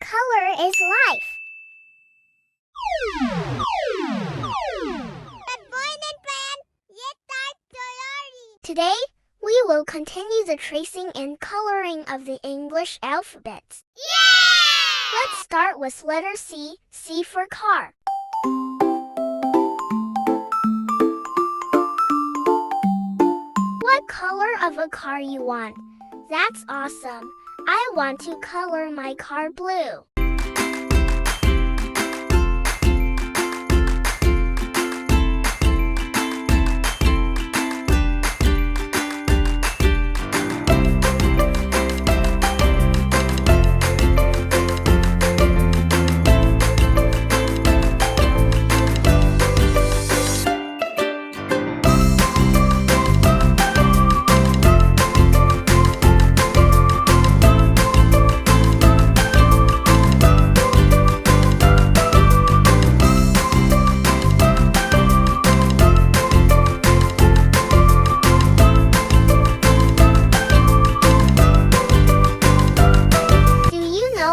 Color is life. Today, we will continue the tracing and coloring of the English alphabet. Yeah! Let's start with letter C, C for car. What color of a car you want? That's awesome. I want to color my car blue.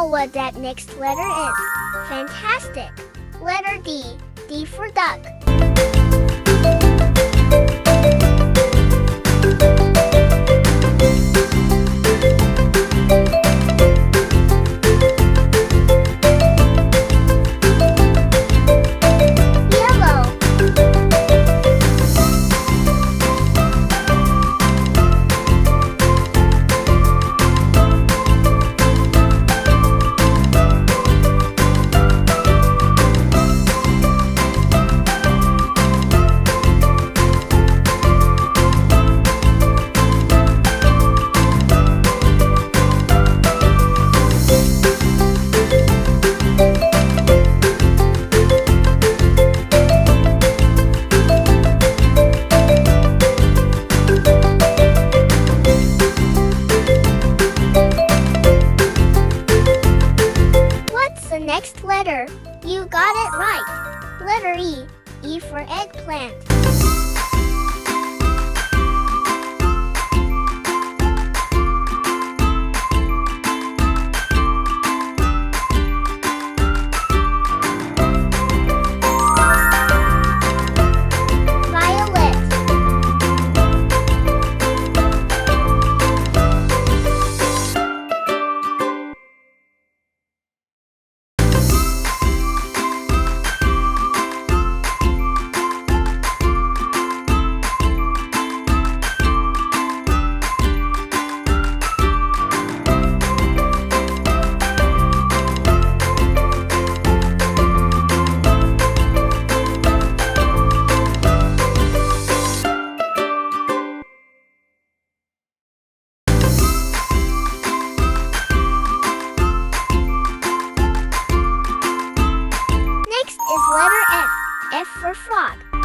What that next letter is? Fantastic! Letter D, D for duck. The next letter, you got it right. Letter E, E for eggplant. Letter F, F for frog.